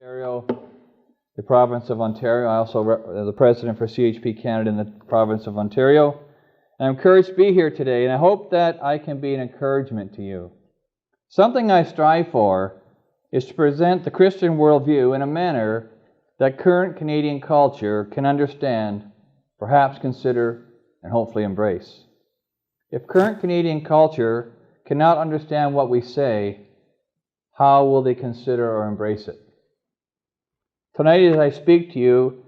Ontario, the province of Ontario. I also the president for CHP Canada in the province of Ontario. And I'm encouraged to be here today, and I hope that I can be an encouragement to you. Something I strive for is to present the Christian worldview in a manner that current Canadian culture can understand, perhaps consider, and hopefully embrace. If current Canadian culture cannot understand what we say, how will they consider or embrace it? Tonight, as I speak to you,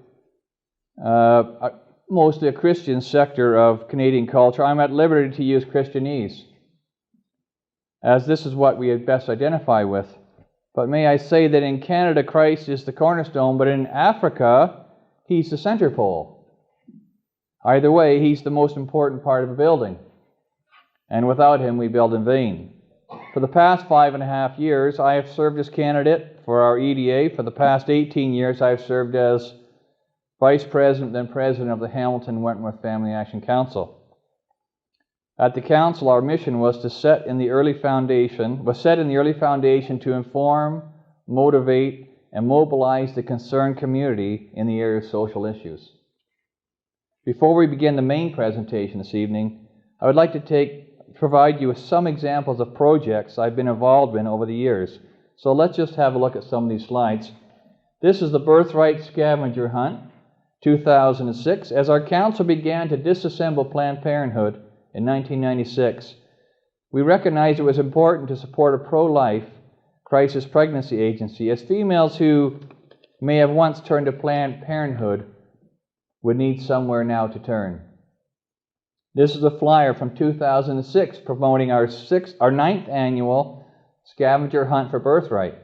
mostly a Christian sector of Canadian culture, I'm at liberty to use Christianese, as this is what we best identify with. But may I say that in Canada, Christ is the cornerstone, but in Africa, He's the center pole. Either way, He's the most important part of a building. And without Him, we build in vain. For the past 5.5 years, I have served as candidate for our EDA. For the past 18 years, I've served as Vice President, then President of the Hamilton Wentworth Family Action Council. At the Council, our mission was set in the early foundation to inform, motivate, and mobilize the concerned community in the area of social issues. Before we begin the main presentation this evening, I would like to provide you with some examples of projects I've been involved in over the years. So let's just have a look at some of these slides. This is the Birthright Scavenger Hunt, 2006. As our council began to disassemble Planned Parenthood in 1996, we recognized it was important to support a pro-life crisis pregnancy agency, as females who may have once turned to Planned Parenthood would need somewhere now to turn. This is a flyer from 2006 promoting our 9th annual Scavenger Hunt for Birthright,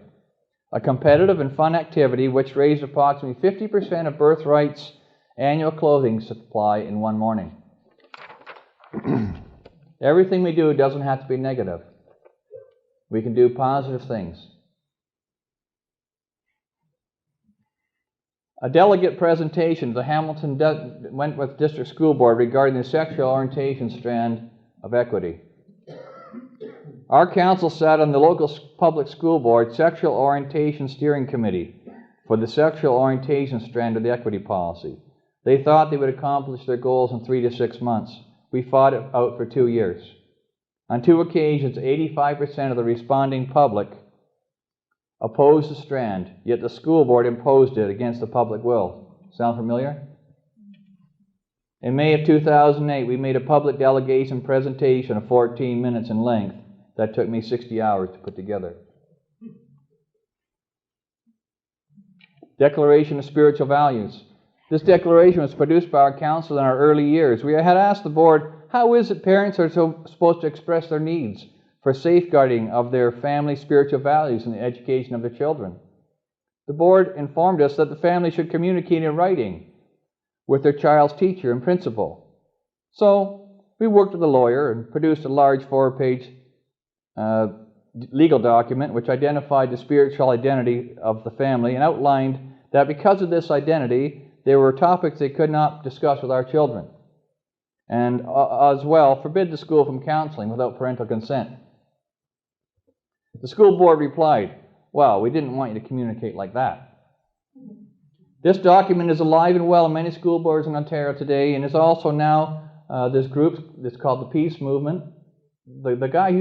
a competitive and fun activity which raised approximately 50% of Birthright's annual clothing supply in one morning. Everything we do doesn't have to be negative. We can do positive things. A delegate presentation to the Hamilton Wentworth District School Board regarding the sexual orientation strand of equity. Our council sat on the local public school board Sexual Orientation Steering Committee for the sexual orientation strand of the equity policy. They thought they would accomplish their goals in 3 to 6 months. We fought it out for 2 years. On 2 occasions, 85% of the responding public opposed the strand, yet the school board imposed it against the public will. Sound familiar? In May of 2008, we made a public delegation presentation of 14 minutes in length that took me 60 hours to put together. Declaration of Spiritual Values. This declaration was produced by our council in our early years. We had asked the board, how is it parents are supposed to express their needs for safeguarding of their family spiritual values in the education of their children? The board informed us that the family should communicate in writing with their child's teacher and principal. So we worked with a lawyer and produced a large 4-page legal document which identified the spiritual identity of the family and outlined that because of this identity, there were topics they could not discuss with our children, and as well forbid the school from counseling without parental consent. The school board replied, well, we didn't want you to communicate like that. This document is alive and well in many school boards in Ontario today, and is also now, there's groups that's called the Peace Movement. The guy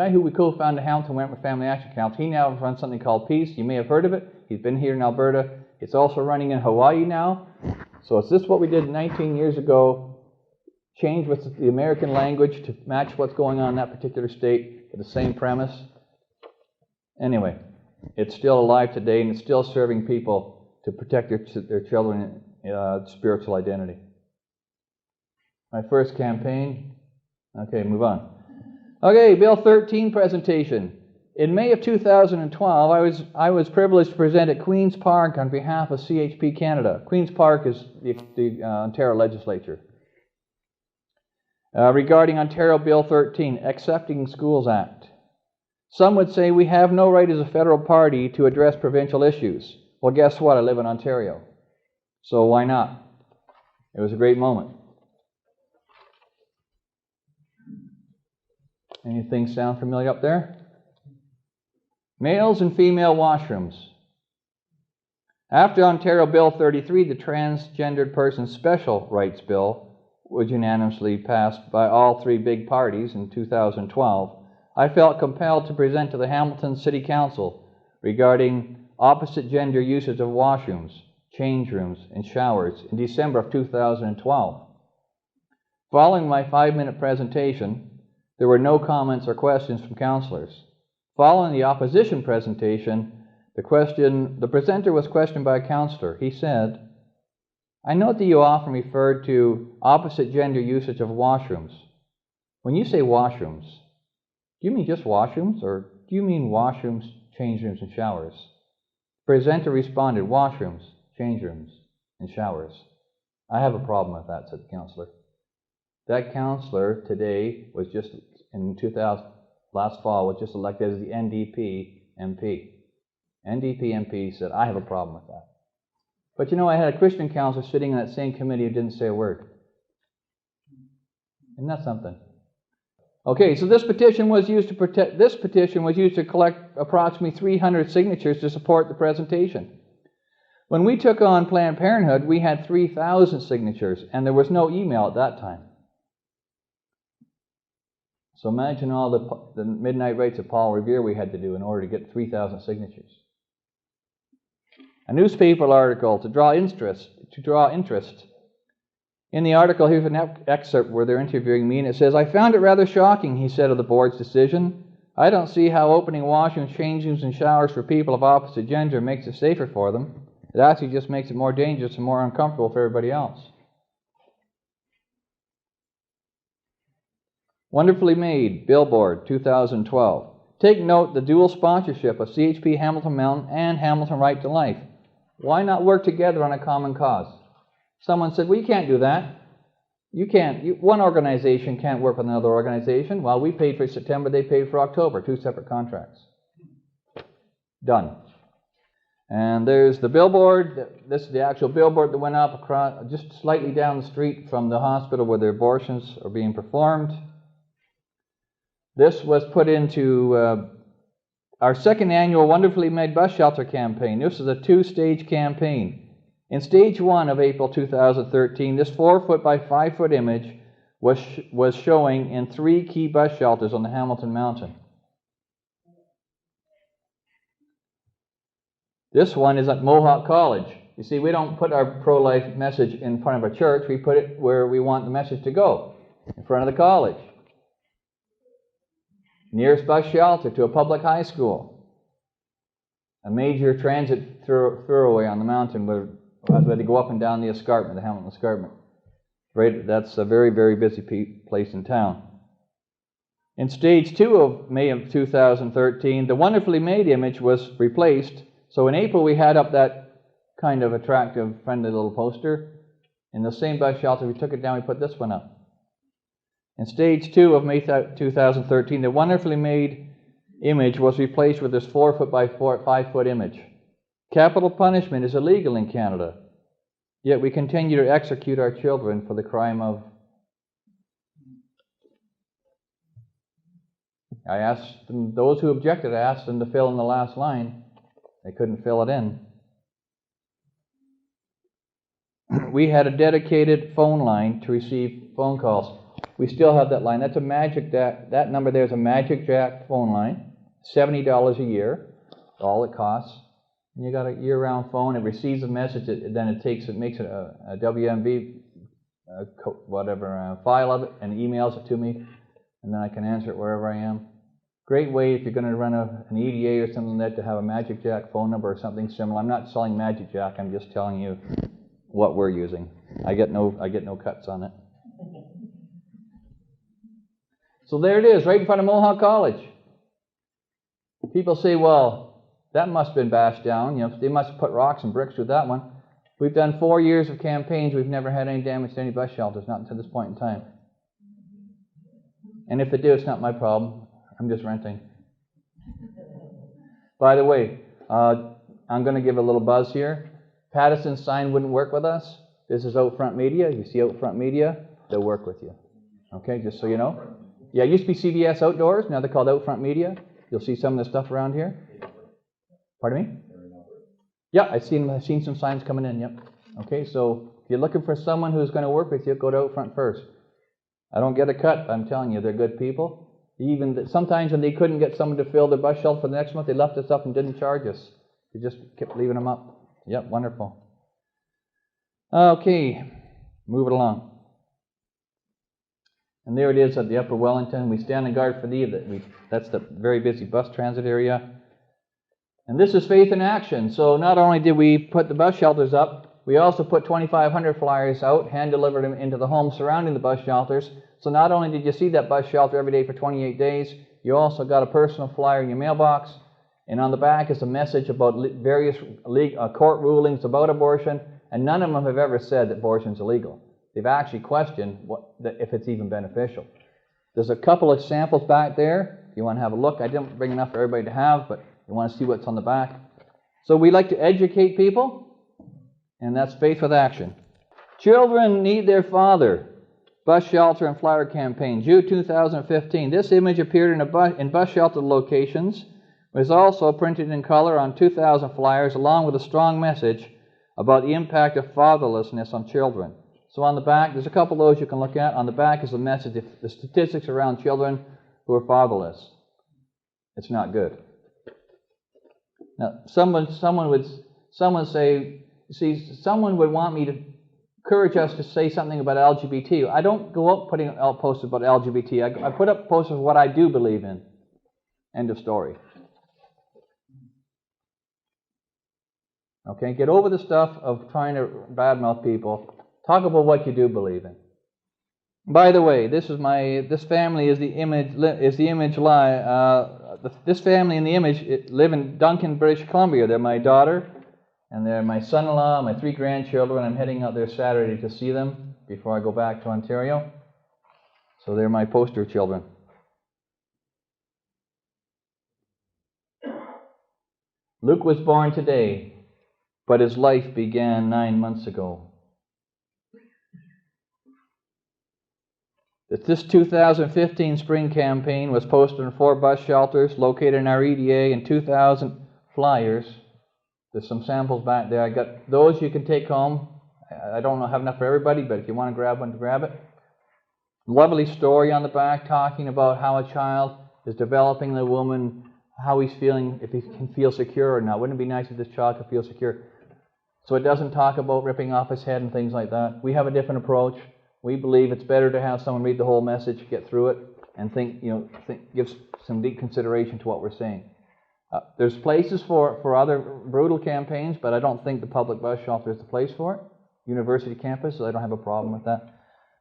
who we co-founded the Hamilton Wentworth Family Action Council, he now runs something called Peace. You may have heard of it. He's been here in Alberta. It's also running in Hawaii now. So is this what we did 19 years ago? Change with the American language to match what's going on in that particular state with the same premise. Anyway, it's still alive today, and it's still serving people to protect their children's spiritual identity. My first campaign. Okay, move on. Okay, Bill 13 presentation. In May of 2012, I was privileged to present at Queen's Park on behalf of CHP Canada. Queen's Park is the Ontario Legislature. Regarding Ontario Bill 13, Accepting Schools Act. Some would say we have no right as a federal party to address provincial issues. Well, guess what? I live in Ontario. So why not? It was a great moment. Anything sound familiar up there? Males and female washrooms. After Ontario Bill 33, the Transgendered Persons Special Rights Bill was unanimously passed by all three big parties in 2012, I felt compelled to present to the Hamilton City Council regarding opposite gender usage of washrooms, change rooms, and showers in December of 2012. Following my 5-minute presentation, there were no comments or questions from councillors. Following the opposition presentation, the presenter was questioned by a councillor. He said, "I note that you often referred to opposite gender usage of washrooms. When you say washrooms, do you mean just washrooms, or do you mean washrooms, change rooms, and showers?" The presenter responded, "Washrooms, change rooms, and showers." "I have a problem with that," said the councillor. That councillor today was just, in 2000, last fall, was just elected as the NDP MP. NDP MP said, "I have a problem with that." But you know, I had a Christian councillor sitting in that same committee who didn't say a word. Isn't that something? Okay, so this petition was used to collect approximately 300 signatures to support the presentation. When we took on Planned Parenthood, we had 3,000 signatures, and there was no email at that time. So imagine all the midnight rates of Paul Revere we had to do in order to get 3,000 signatures. A newspaper article to draw interest. In the article, here's an excerpt where they're interviewing me, and it says, "I found it rather shocking," he said, of the board's decision. "I don't see how opening washrooms, change rooms, and showers for people of opposite gender makes it safer for them. It actually just makes it more dangerous and more uncomfortable for everybody else." Wonderfully Made, Billboard, 2012. Take note the dual sponsorship of CHP Hamilton Mountain and Hamilton Right to Life. Why not work together on a common cause? Someone said, "We can't do that." You can't. One organization can't work with another organization. Well, we paid for September, they paid for October, 2 separate contracts. Done. And there's the billboard. This is the actual billboard that went up across, just slightly down the street from the hospital where the abortions are being performed. This was put into our second annual Wonderfully Made Bus Shelter campaign. This is a 2-stage campaign. In stage 1 of April 2013, this 4-foot by 5-foot image was showing in 3 key bus shelters on the Hamilton Mountain. This one is at Mohawk College. You see, we don't put our pro-life message in front of a church. We put it where we want the message to go, in front of the college. Nearest bus shelter to a public high school. A major transit thoroughway on the mountain where they go up and down the escarpment, the Hamilton Escarpment. Right, that's a very, very busy place in town. In stage 2 of May of 2013, the Wonderfully Made image was replaced. So in April, we had up that kind of attractive, friendly little poster. In the same bus shelter, we took it down, we put this one up. In stage 2 of May 2013, the Wonderfully Made image was replaced with this 4-foot by 5-foot image. Capital punishment is illegal in Canada, yet we continue to execute our children for the crime of... I asked them, those who objected, I asked them to fill in the last line. They couldn't fill it in. We had a dedicated phone line to receive phone calls. We still have that line. That's a Magic Jack. That number there is a Magic Jack phone line. $70 a year. That's all it costs. And you got a year-round phone. It receives a message. Then it makes it a WMV, file of it, and emails it to me, and then I can answer it wherever I am. Great way if you're going to run an EDA or something like that to have a Magic Jack phone number or something similar. I'm not selling Magic Jack. I'm just telling you what we're using. I get no cuts on it. So there it is, right in front of Mohawk College. People say, "Well, that must have been bashed down. You know, they must have put rocks and bricks with that one." We've done 4 years of campaigns. We've never had any damage to any bus shelters, not until this point in time. And if they do, it's not my problem. I'm just renting. By the way, I'm going to give a little buzz here. Patterson's sign wouldn't work with us. This is Out Front Media. You see Out Front Media, they'll work with you. Okay, just so you know. Yeah, it used to be CBS Outdoors. Now they're called Out Front Media. You'll see some of the stuff around here. Pardon me? Yeah, I've seen some signs coming in, yep. Okay, so if you're looking for someone who's going to work with you, go to out front first. I don't get a cut, I'm telling you, they're good people. Even sometimes when they couldn't get someone to fill their bus shelter for the next month, they left us up and didn't charge us. They just kept leaving them up. Yep, wonderful. Okay, move it along. And there it is at the Upper Wellington. We stand in guard for thee. That's the very busy bus transit area. And this is faith in action. So not only did we put the bus shelters up, we also put 2,500 flyers out, hand-delivered them into the homes surrounding the bus shelters. So not only did you see that bus shelter every day for 28 days, you also got a personal flyer in your mailbox. And on the back is a message about various court rulings about abortion, and none of them have ever said that abortion is illegal. They've actually questioned if it's even beneficial. There's a couple of samples back there. If you want to have a look, I didn't bring enough for everybody to have, but you want to see what's on the back. So we like to educate people, and that's faith with action. Children need their father. Bus shelter and flyer campaign, June 2015. This image appeared in bus shelter locations. It was also printed in color on 2,000 flyers, along with a strong message about the impact of fatherlessness on children. So on the back, there's a couple of those you can look at. On the back is a message, the statistics around children who are fatherless. It's not good. Now, someone would want me to encourage us to say something about LGBT. I don't go up putting out posters about LGBT. I put up posters of what I do believe in. End of story. Okay, get over the stuff of trying to badmouth people. Talk about what you do believe in. By the way, this family is the image. This family in the image live in Duncan, British Columbia. They're my daughter, and they're my son-in-law, my 3 grandchildren. I'm heading out there Saturday to see them before I go back to Ontario. So they're my poster children. Luke was born today, but his life began 9 months ago. This 2015 spring campaign was posted in 4 bus shelters located in our EDA and 2,000 flyers. There's some samples back there. I got those you can take home. I don't have enough for everybody, but if you want to grab one, grab it. Lovely story on the back talking about how a child is developing in the woman, how he's feeling, if he can feel secure or not. Wouldn't it be nice if this child could feel secure? So it doesn't talk about ripping off his head and things like that. We have a different approach. We believe it's better to have someone read the whole message, get through it, and give some deep consideration to what we're saying. There's places for other brutal campaigns, but I don't think the public bus shelter is the place for it. University campus, so I don't have a problem with that.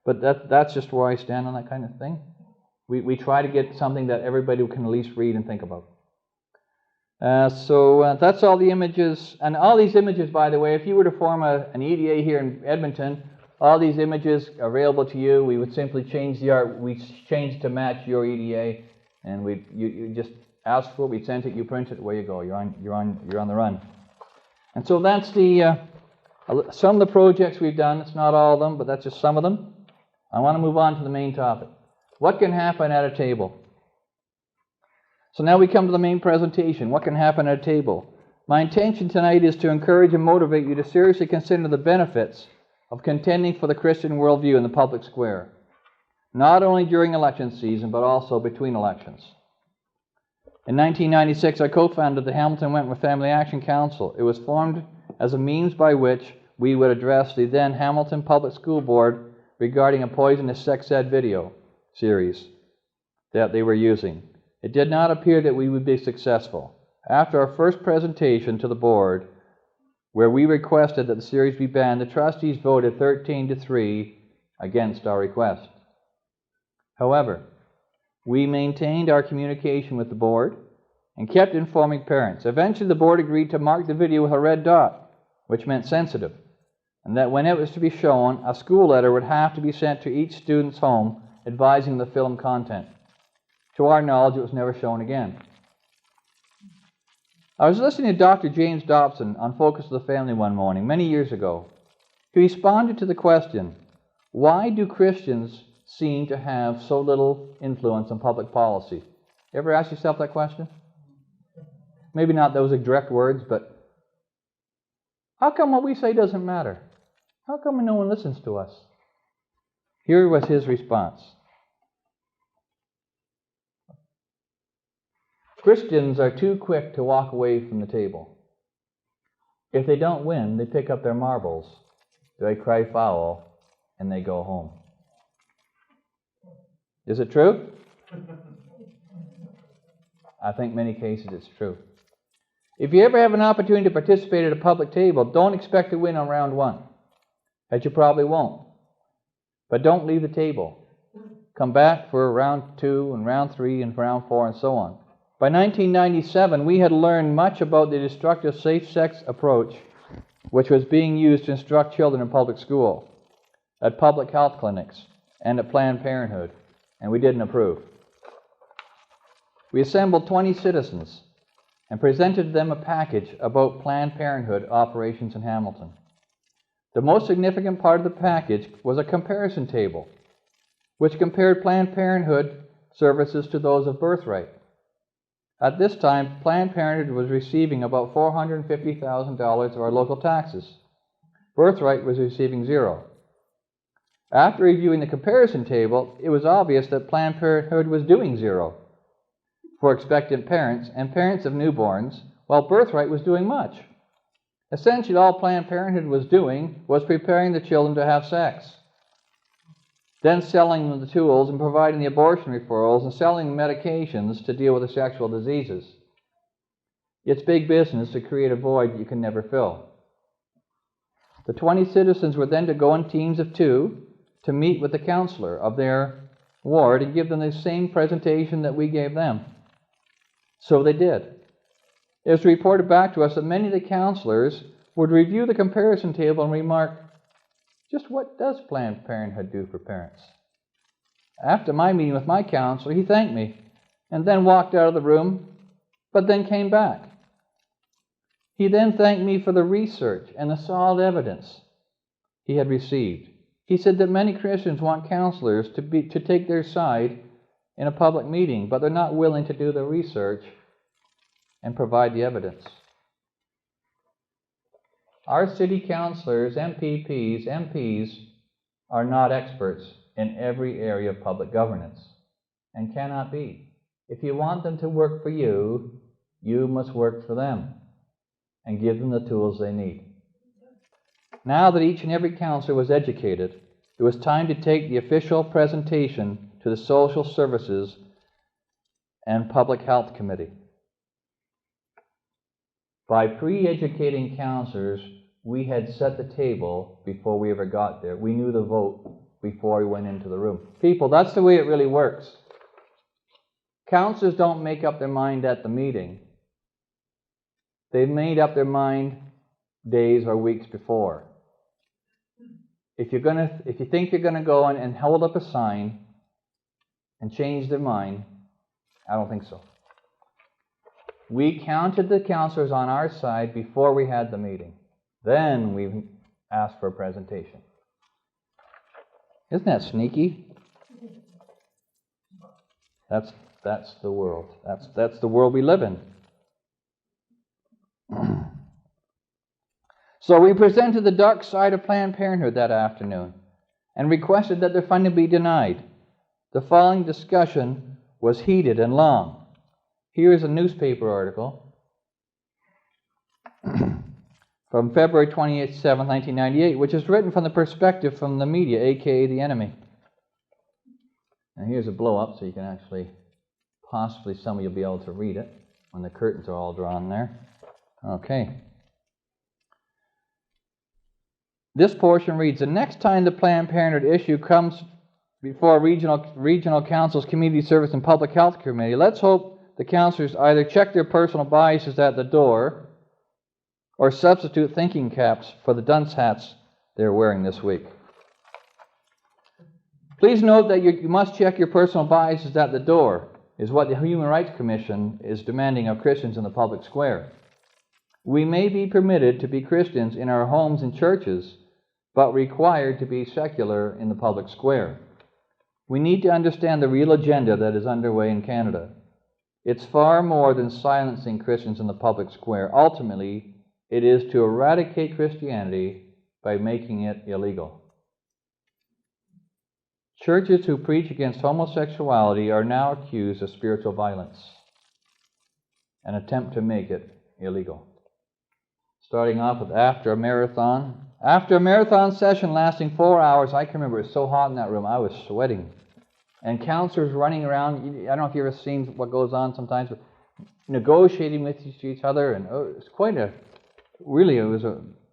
But that's just where I stand on that kind of thing. We try to get something that everybody can at least read and think about. So that's all the images. And all these images, by the way, if you were to form an EDA here in Edmonton, all these images are available to you. We would simply change the art. We change to match your EDA, and you just ask for it. We send it. You print it. Away you go. You're on the run. And so that's some of the projects we've done. It's not all of them, but that's just some of them. I want to move on to the main topic. What can happen at a table? So now we come to the main presentation. What can happen at a table? My intention tonight is to encourage and motivate you to seriously consider the benefits of contending for the Christian worldview in the public square, not only during election season, but also between elections. In 1996, I co-founded the Hamilton Wentworth Family Action Council. It was formed as a means by which we would address the then Hamilton Public School Board regarding a poisonous sex ed video series that they were using. It did not appear that we would be successful. After our first presentation to the board, where we requested that the series be banned, the trustees voted 13-3 against our request. However, we maintained our communication with the board and kept informing parents. Eventually, the board agreed to mark the video with a red dot, which meant sensitive, and that when it was to be shown, a school letter would have to be sent to each student's home advising the film content. To our knowledge, it was never shown again. I was listening to Dr. James Dobson on Focus of the Family one morning, many years ago. He responded to the question, why do Christians seem to have so little influence on public policy? You ever ask yourself that question? Maybe not those direct words, but How come what we say doesn't matter? How come no one listens to us? Here was his response. Christians are too quick to walk away from the table. If they don't win, they pick up their marbles, they cry foul, and they go home. Is it true? I think in many cases it's true. If you ever have an opportunity to participate at a public table, don't expect to win on round one, as you probably won't. But don't leave the table. Come back for round 2 and round 3 and round 4 and so on. By 1997, we had learned much about the destructive safe-sex approach which was being used to instruct children in public school, at public health clinics, and at Planned Parenthood, and we didn't approve. We assembled 20 citizens and presented them a package about Planned Parenthood operations in Hamilton. The most significant part of the package was a comparison table, which compared Planned Parenthood services to those of Birthright. At this time, Planned Parenthood was receiving about $450,000 of our local taxes. Birthright was receiving $0. After reviewing the comparison table, it was obvious that Planned Parenthood was doing $0 for expectant parents and parents of newborns, while Birthright was doing much. Essentially, all Planned Parenthood was doing was preparing the children to have sex, then selling them the tools and providing the abortion referrals and selling them medications to deal with the sexual diseases. It's big business to create a void you can never fill. The 20 citizens were then to go in teams of 2 to meet with the counselor of their ward and give them the same presentation that we gave them. So they did. It was reported back to us that many of the counselors would review the comparison table and remark, just what does Planned Parenthood do for parents? After my meeting with my counselor, he thanked me and then walked out of the room, but then came back. He then thanked me for the research and the solid evidence he had received. He said that many Christians want counselors to take their side in a public meeting, but they're not willing to do the research and provide the evidence. Our city councilors, MPPs, MPs are not experts in every area of public governance and cannot be. If you want them to work for you, you must work for them and give them the tools they need. Now that each and every counselor was educated, it was time to take the official presentation to the Social Services and Public Health Committee. By pre-educating counselors, we had set the table before we ever got there. We knew the vote before we went into the room. People, that's the way it really works. Counselors don't make up their mind at the meeting. They've made up their mind days or weeks before. If you think you're going to go and hold up a sign and change their mind, I don't think so. We counted the counselors on our side before we had the meeting. Then we asked for a presentation. Isn't that sneaky? That's the world. That's the world we live in. So we presented the dark side of Planned Parenthood that afternoon and requested that their funding be denied. The following discussion was heated and long. Here is a newspaper article from February 27, 1998, which is written from the perspective from the media, aka the enemy. And here's a blow-up so you can actually, possibly some of you will be able to read it when the curtains are all drawn there. Okay. This portion reads, the next time the Planned Parenthood issue comes before regional council's Community Service and Public Health Committee, let's hope the counselors either check their personal biases at the door or substitute thinking caps for the dunce hats they're wearing this week. Please note that you must check your personal biases at the door, is what the Human Rights Commission is demanding of Christians in the public square. We may be permitted to be Christians in our homes and churches, but required to be secular in the public square. We need to understand the real agenda that is underway in Canada. It's far more than silencing Christians in the public square. Ultimately, It is to eradicate Christianity by making it illegal. Churches who preach against homosexuality are now accused of spiritual violence, an attempt to make it illegal. Starting off with after a marathon. After a marathon session lasting 4 hours, I can remember it was so hot in that room, I was sweating. And counselors running around, I don't know if you've ever seen what goes on sometimes, but negotiating with each other, and it was quite it was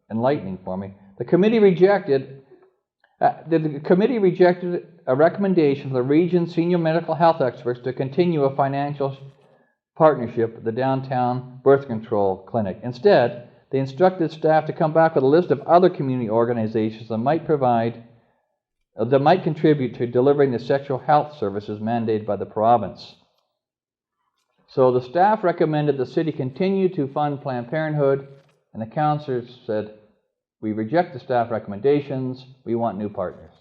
enlightening for me. The committee rejected a recommendation from the region's senior medical health experts to continue a financial partnership with the downtown birth control clinic. Instead, they instructed staff to come back with a list of other community organizations that might contribute to delivering the sexual health services mandated by the province. So the staff recommended the city continue to fund Planned Parenthood, and the counselors said, we reject the staff recommendations, we want new partners.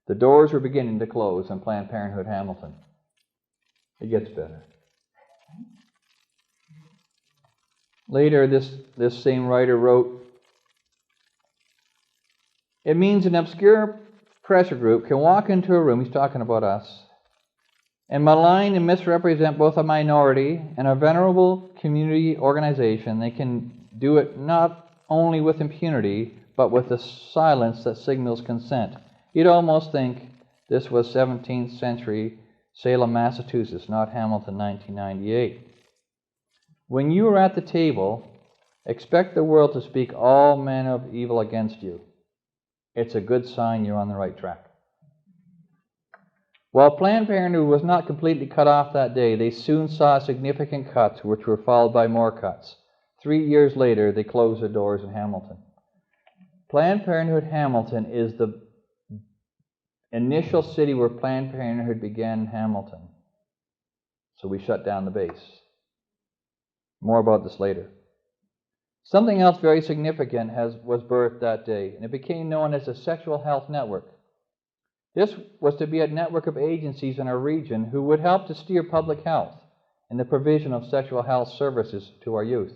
The doors were beginning to close on Planned Parenthood Hamilton. It gets better. Later, this same writer wrote, it means an obscure pressure group can walk into a room, he's talking about us, and malign and misrepresent both a minority and a venerable community organization. They can do it not only with impunity, but with a silence that signals consent. You'd almost think this was 17th century Salem, Massachusetts, not Hamilton, 1998. When you are at the table, expect the world to speak all manner of evil against you. It's a good sign you're on the right track. While Planned Parenthood was not completely cut off that day, they soon saw significant cuts, which were followed by more cuts. 3 years later, they closed their doors in Hamilton. Planned Parenthood Hamilton is the initial city where Planned Parenthood began in Hamilton. So we shut down the base. More about this later. Something else very significant was birthed that day, and it became known as the Sexual Health Network. This was to be a network of agencies in our region who would help to steer public health and the provision of sexual health services to our youth.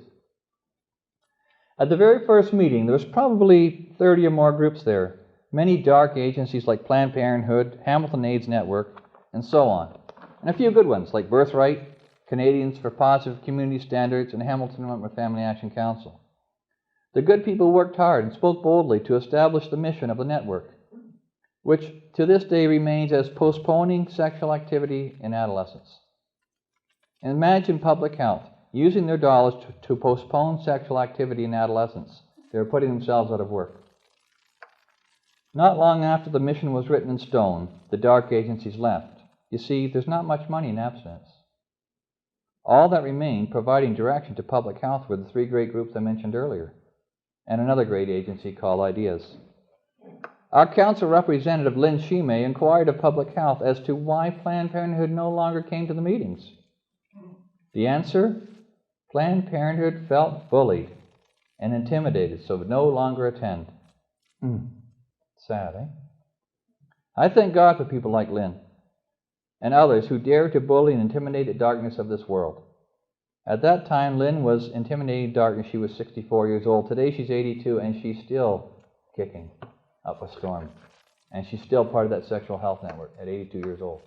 At the very first meeting, there was probably 30 or more groups there, many dark agencies like Planned Parenthood, Hamilton AIDS Network, and so on, and a few good ones like Birthright, Canadians for Positive Community Standards, and Hamilton Wentworth Family Action Council. The good people worked hard and spoke boldly to establish the mission of the network, which to this day remains as postponing sexual activity in adolescence. And imagine public health using their dollars to postpone sexual activity in adolescence. They were putting themselves out of work. Not long after the mission was written in stone, the dark agencies left. You see, there's not much money in abstinence. All that remained, providing direction to public health, were the three great groups I mentioned earlier, and another great agency called Ideas. Our council representative, Lynn Shimei, inquired of public health as to why Planned Parenthood no longer came to the meetings. The answer? Planned Parenthood felt bullied and intimidated, so would no longer attend. Sad, eh? I thank God for people like Lynn and others who dare to bully and intimidate the darkness of this world. At that time, Lynn was intimidating darkness. She was 64 years old. Today she's 82, and she's still kicking up a storm. And she's still part of that sexual health network at 82 years old.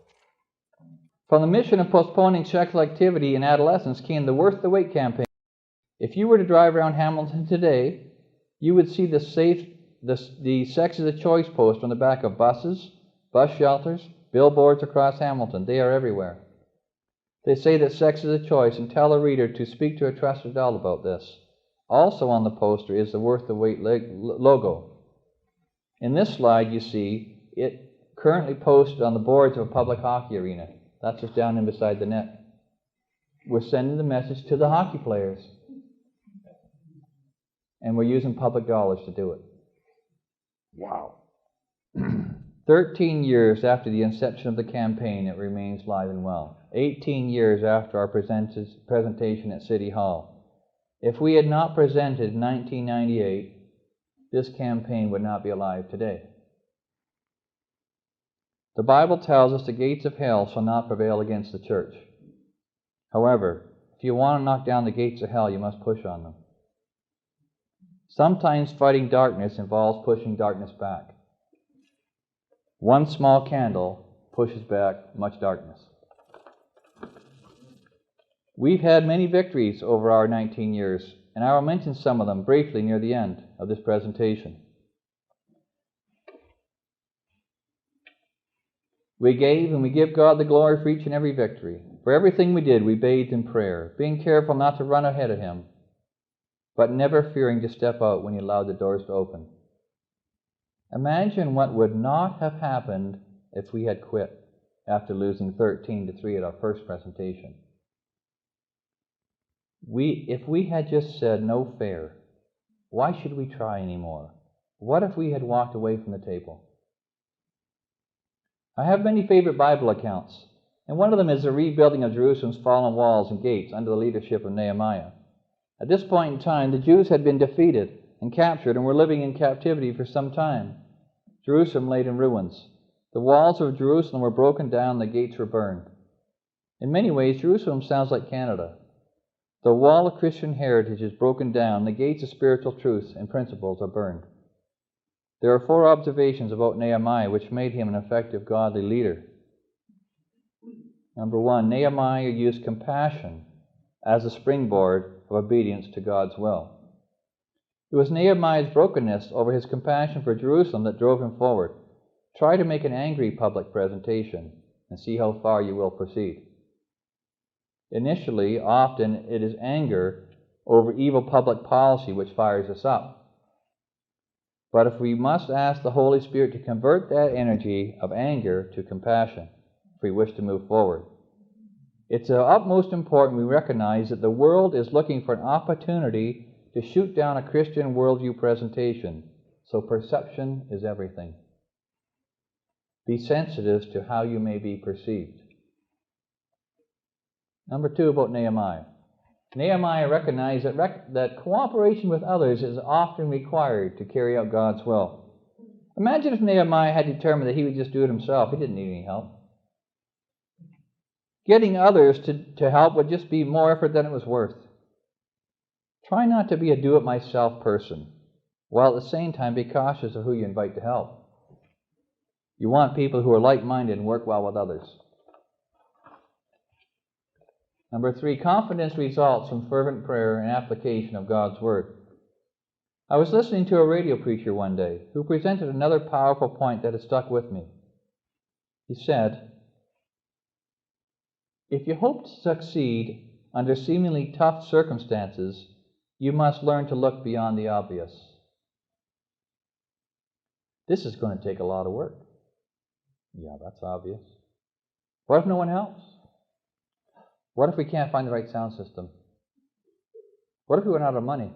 From the mission of postponing sexual activity in adolescence came the Worth the Wait campaign. If you were to drive around Hamilton today, you would see the sex is a choice post on the back of buses, bus shelters, billboards across Hamilton. They are everywhere. They say that sex is a choice and tell the reader to speak to a trusted adult about this. Also on the poster is the Worth the Wait logo. In this slide, you see it currently posted on the boards of a public hockey arena. That's just down in beside the net. We're sending the message to the hockey players. And we're using public dollars to do it. Wow. 13 years after the inception of the campaign, it remains live and well. 18 years after our presentation at City Hall. If we had not presented in 1998, this campaign would not be alive today. The Bible tells us the gates of hell shall not prevail against the church. However, if you want to knock down the gates of hell, you must push on them. Sometimes fighting darkness involves pushing darkness back. One small candle pushes back much darkness. We've had many victories over our 19 years, and I will mention some of them briefly near the end of this presentation. We gave and we give God the glory for each and every victory. For everything we did, we bathed in prayer, being careful not to run ahead of Him, but never fearing to step out when He allowed the doors to open. Imagine what would not have happened if we had quit after losing 13-3 at our first presentation. If we had just said no fair, why should we try anymore? What if we had walked away from the table? I have many favorite Bible accounts, and one of them is the rebuilding of Jerusalem's fallen walls and gates under the leadership of Nehemiah. At this point in time, the Jews had been defeated and captured and were living in captivity for some time. Jerusalem laid in ruins. The walls of Jerusalem were broken down, the gates were burned. In many ways, Jerusalem sounds like Canada. The wall of Christian heritage is broken down, the gates of spiritual truths and principles are burned. There are 4 observations about Nehemiah which made him an effective godly leader. Number 1, Nehemiah used compassion as a springboard of obedience to God's will. It was Nehemiah's brokenness over his compassion for Jerusalem that drove him forward. Try to make an angry public presentation and see how far you will proceed. Initially, often it is anger over evil public policy which fires us up. But if we must ask the Holy Spirit to convert that energy of anger to compassion if we wish to move forward. It's of utmost importance we recognize that the world is looking for an opportunity to shoot down a Christian worldview presentation, so perception is everything. Be sensitive to how you may be perceived. Number 2 about Nehemiah. Nehemiah recognized that cooperation with others is often required to carry out God's will. Imagine if Nehemiah had determined that he would just do it himself. He didn't need any help. Getting others to help would just be more effort than it was worth. Try not to be a do-it-myself person, while at the same time be cautious of who you invite to help. You want people who are like-minded and work well with others. Number 3, confidence results from fervent prayer and application of God's Word. I was listening to a radio preacher one day who presented another powerful point that has stuck with me. He said, "If you hope to succeed under seemingly tough circumstances, you must learn to look beyond the obvious." This is going to take a lot of work. Yeah, that's obvious. What if no one helps? What if we can't find the right sound system? What if we run out of money?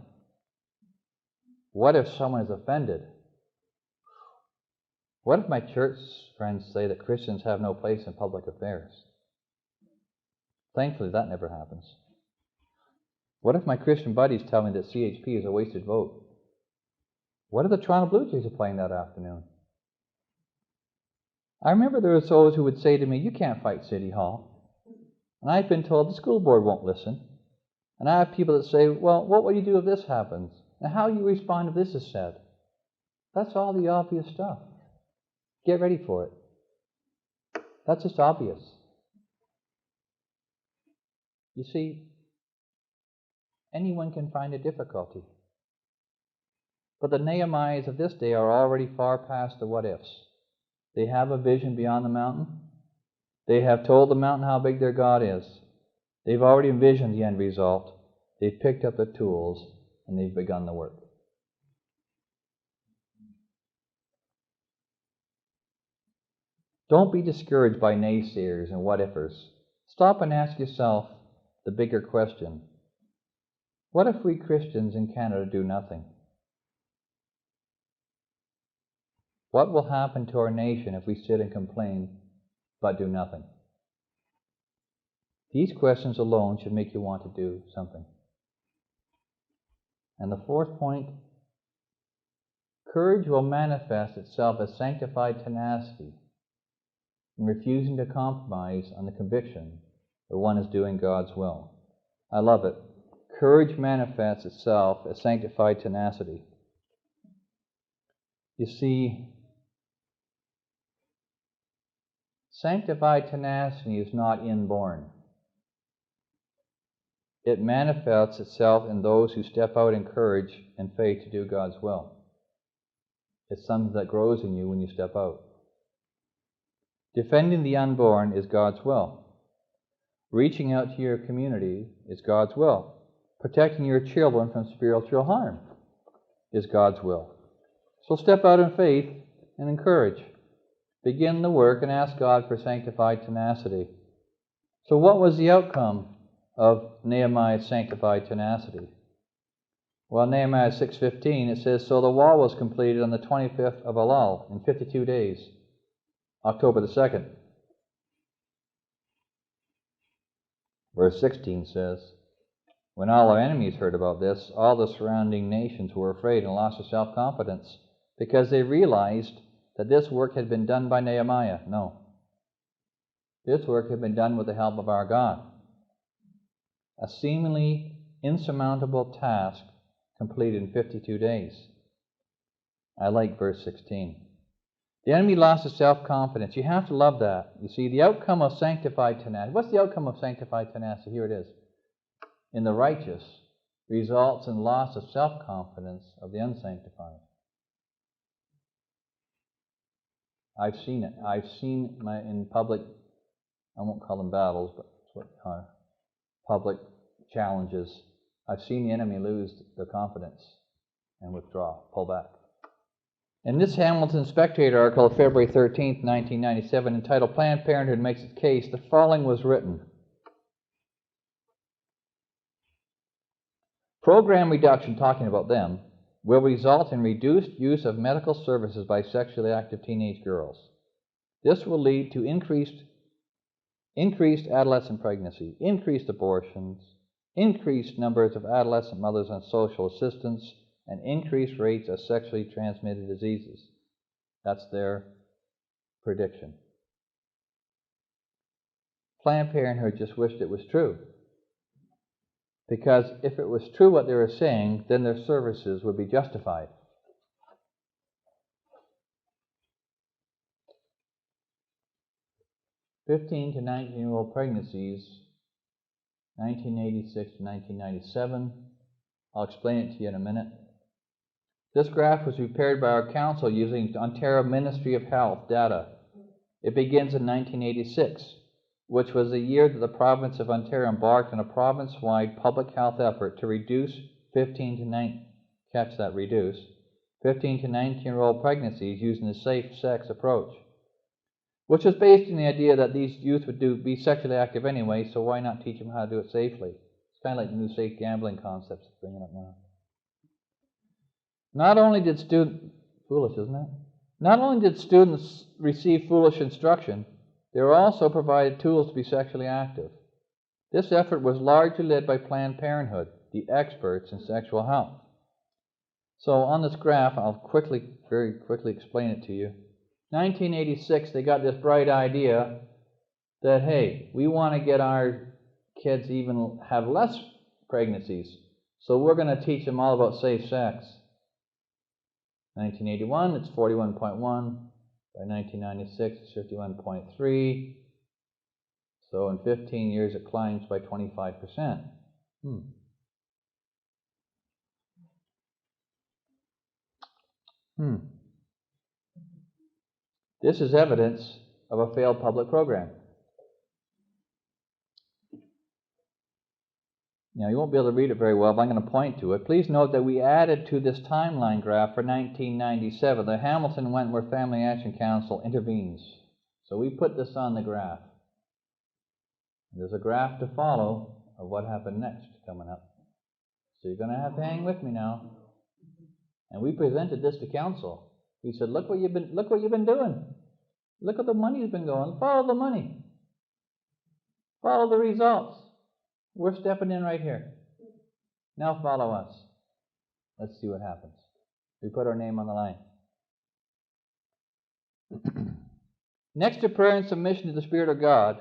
What if someone is offended? What if my church friends say that Christians have no place in public affairs? Thankfully, that never happens. What if my Christian buddies tell me that CHP is a wasted vote? What if the Toronto Blue Jays are playing that afternoon? I remember there were those who would say to me, "You can't fight City Hall." And I've been told the school board won't listen. And I have people that say, "Well, what will you do if this happens? And how you respond if this is said?" That's all the obvious stuff. Get ready for it. That's just obvious. You see, anyone can find a difficulty. But the Nehemiahs of this day are already far past the what-ifs. They have a vision beyond the mountain. They have told the mountain how big their God is. They've already envisioned the end result. They've picked up the tools, and they've begun the work. Don't be discouraged by naysayers and what-ifers. Stop and ask yourself the bigger question. What if we Christians in Canada do nothing? What will happen to our nation if we sit and complain but do nothing? These questions alone should make you want to do something. And the 4th point, courage will manifest itself as sanctified tenacity in refusing to compromise on the conviction that one is doing God's will. I love it. Courage manifests itself as sanctified tenacity. You see, sanctified tenacity is not inborn. It manifests itself in those who step out in courage and faith to do God's will. It's something that grows in you when you step out. Defending the unborn is God's will. Reaching out to your community is God's will. Protecting your children from spiritual harm is God's will. So step out in faith and encourage. Begin the work and ask God for sanctified tenacity. So what was the outcome of Nehemiah's sanctified tenacity? Well, Nehemiah 6:15, it says, "So the wall was completed on the 25th of Elul, in 52 days, October the 2nd. Verse 16 says, "When all our enemies heard about this, all the surrounding nations were afraid and lost their self-confidence, because they realized that this work had been done by Nehemiah." No. This work had been done with the help of our God. A seemingly insurmountable task completed in 52 days. I like verse 16. The enemy lost his self-confidence. You have to love that. You see, the outcome of sanctified tenacity. What's the outcome of sanctified tenacity? Here it is. In the righteous results in loss of self-confidence of the unsanctified. I've seen it. I've seen in public, I won't call them battles, but that's what they are, public challenges. I've seen the enemy lose their confidence and withdraw, pull back. In this Hamilton Spectator article of February 13th, 1997, entitled "Planned Parenthood Makes Its Case," the following was written. Program reduction, talking about them, will result in reduced use of medical services by sexually active teenage girls. This will lead to increased adolescent pregnancy, increased abortions, increased numbers of adolescent mothers on social assistance, and increased rates of sexually transmitted diseases. That's their prediction. Planned Parenthood just wished it was true. Because if it was true what they were saying, then their services would be justified. "15 to 19-year-old pregnancies, 1986 to 1997. I'll explain it to you in a minute. This graph was prepared by our council using Ontario Ministry of Health data. It begins in 1986, which was the year that the province of Ontario embarked on a province-wide public health effort to reduce 15 to 19-year-old pregnancies using the safe sex approach, which was based on the idea that these youth would be sexually active anyway, so why not teach them how to do it safely? It's kind of like the new safe gambling concepts that's bringing up now. Not only did students receive foolish instruction, they were also provided tools to be sexually active. This effort was largely led by Planned Parenthood, the experts in sexual health. So on this graph, I'll very quickly explain it to you. 1986, they got this bright idea that, hey, we want to get our kids even have less pregnancies, so we're going to teach them all about safe sex. 1981, it's 41.1. By 1996, it's 51.3. So in 15 years, it climbs by 25%. This is evidence of a failed public program. Now, you won't be able to read it very well, but I'm going to point to it. Please note that we added to this timeline graph for 1997 the Hamilton Wentworth Family Action Council intervenes. So we put this on the graph. There's a graph to follow of what happened next coming up. So you're going to have to hang with me now. And we presented this to council. We said, look what you've been doing. Look at the money's been going. Follow the money. Follow the results. We're stepping in right here. Now follow us. Let's see what happens. We put our name on the line. Next to prayer and submission to the Spirit of God,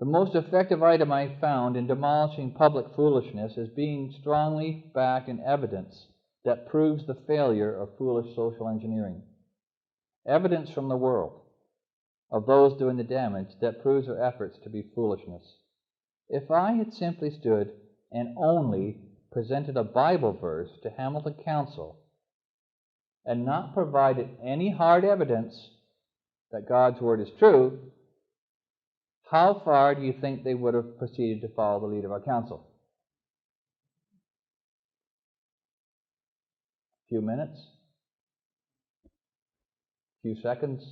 The most effective item I found in demolishing public foolishness is being strongly backed in evidence that proves the failure of foolish social engineering. Evidence from the world of those doing the damage that proves their efforts to be foolishness. If I had simply stood and only presented a Bible verse to Hamilton Council and not provided any hard evidence that God's Word is true, how far do you think they would have proceeded to follow the lead of our council? A few minutes? A few seconds?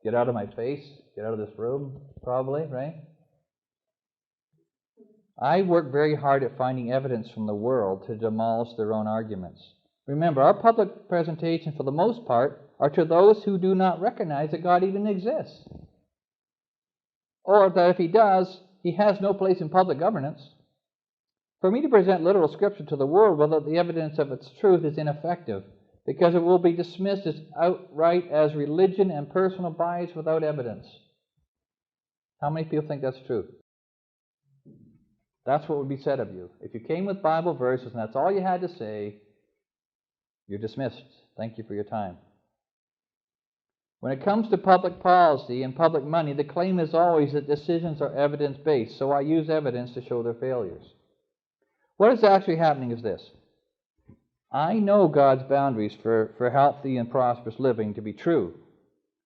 Get out of my face? Get out of this room? Probably, right? I work very hard at finding evidence from the world to demolish their own arguments. Remember, our public presentation, for the most part, are to those who do not recognize that God even exists. Or that if He does, He has no place in public governance. For me to present literal Scripture to the world without the evidence of its truth is ineffective, because it will be dismissed as outright as religion and personal bias without evidence. How many people think that's true? That's what would be said of you. If you came with Bible verses and that's all you had to say, you're dismissed. Thank you for your time. When it comes to public policy and public money, the claim is always that decisions are evidence-based, so I use evidence to show their failures. What is actually happening is this. I know God's boundaries for healthy and prosperous living to be true,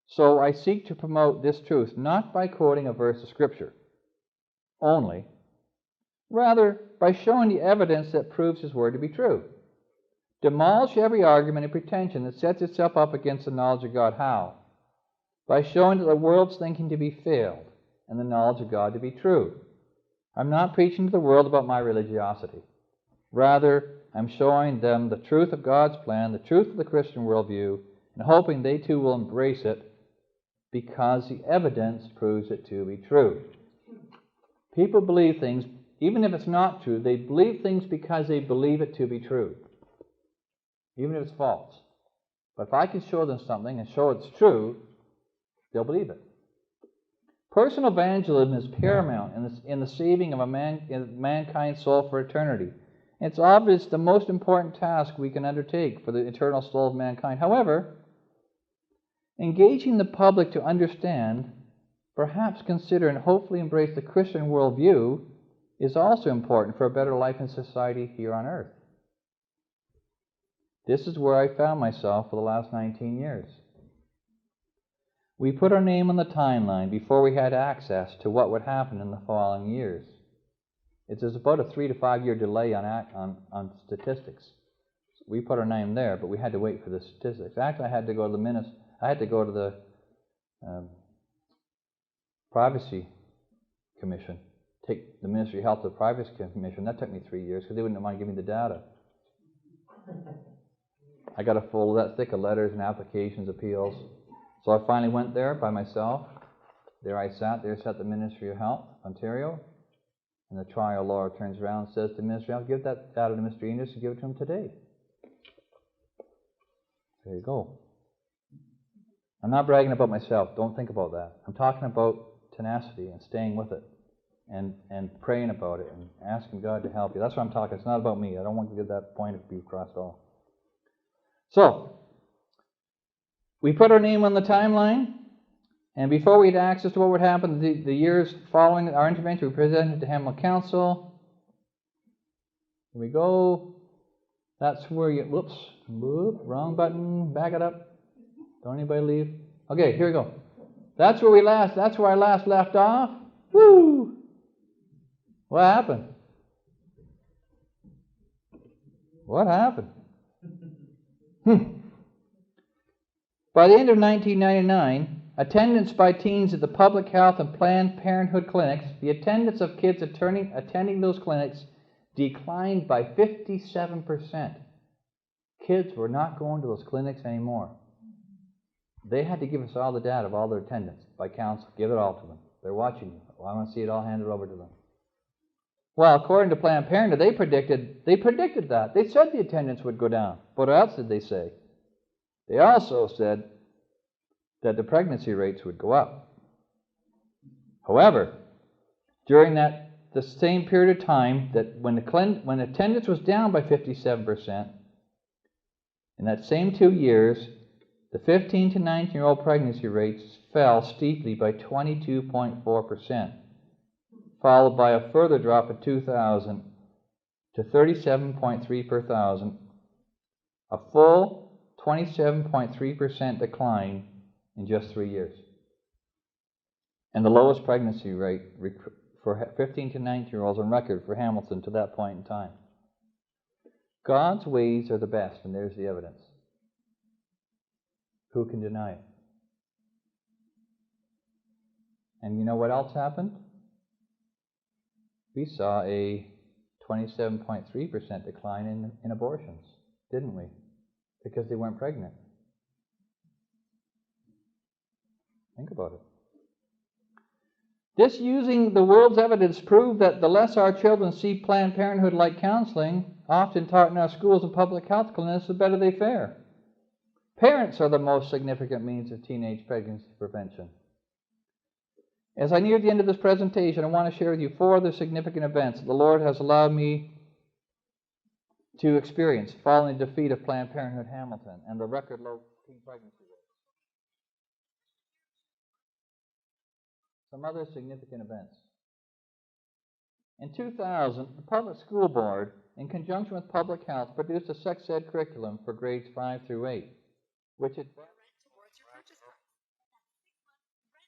so I seek to promote this truth not by quoting a verse of Scripture only, rather by showing the evidence that proves His Word to be true. Demolish every argument and pretension that sets itself up against the knowledge of God. How? By showing that the world's thinking to be failed and the knowledge of God to be true. I'm not preaching to the world about my religiosity. Rather, I'm showing them the truth of God's plan, the truth of the Christian worldview, and hoping they too will embrace it because the evidence proves it to be true. People believe things, even if it's not true, they believe things because they believe it to be true, even if it's false. But if I can show them something and show it's true, they'll believe it. Personal evangelism is paramount in the saving of mankind's soul for eternity. It's obvious the most important task we can undertake for the eternal soul of mankind. However, engaging the public to understand, perhaps consider and hopefully embrace the Christian worldview is also important for a better life in society here on earth. This is where I found myself for the last 19 years. We put our name on the timeline before we had access to what would happen in the following years. There's about a 3 to 5 year delay on statistics. We put our name there, but we had to wait for the statistics. Actually, I had to go to the Privacy Commission, take the Ministry of Health to the Privacy Commission. That took me 3 years because they wouldn't mind giving me the data. I got a folder that thick of letters and applications, appeals. So I finally went there by myself. There I sat. There sat the Ministry of Health, Ontario. And the trial lawyer turns around and says to the Ministry of Health, give that data to Mr. Enos and give it to him today. There you go. I'm not bragging about myself. Don't think about that. I'm talking about tenacity and staying with it and praying about it and asking God to help you. That's what I'm talking. It's not about me. I don't want to get that point of view across at all. So, we put our name on the timeline, and before we had access to what would happen the years following our intervention, we presented to Hamilton Council. Here we go. That's where you, wrong button, back it up. Don't anybody leave. Okay, here we go. That's where I last left off. Woo! What happened? What happened? By the end of 1999, attendance by teens at the public health and Planned Parenthood clinics, the attendance of kids attending those clinics declined by 57%. Kids were not going to those clinics anymore. They had to give us all the data of all their attendance by council. Give it all to them. They're watching you. Well, I want to see it all handed over to them. Well, according to Planned Parenthood, they predicted that. They said the attendance would go down. But what else did they say? They also said that the pregnancy rates would go up. However, During the same period of time, that when attendance was down by 57%, in that same 2 years, the 15 to 19-year-old pregnancy rates fell steeply by 22.4%, followed by a further drop in 2000 to 37.3 per thousand, a full 27.3% decline in just 3 years, and the lowest pregnancy rate for 15 to 19-year-olds on record for Hamilton to that point in time. God's ways are the best, and there's the evidence. Who can deny it? And you know what else happened? We saw a 27.3% decline in abortions, didn't we? Because they weren't pregnant. Think about it. This, using the world's evidence, proved that the less our children see Planned Parenthood-like counseling, often taught in our schools and public health clinics, the better they fare. Parents are the most significant means of teenage pregnancy prevention. As I near the end of this presentation, I want to share with you 4 other significant events that the Lord has allowed me to experience following the defeat of Planned Parenthood Hamilton and the record low teen pregnancy rate. Some other significant events. In 2000, the Public School Board, in conjunction with Public Health, produced a sex ed curriculum for grades 5 through 8, which it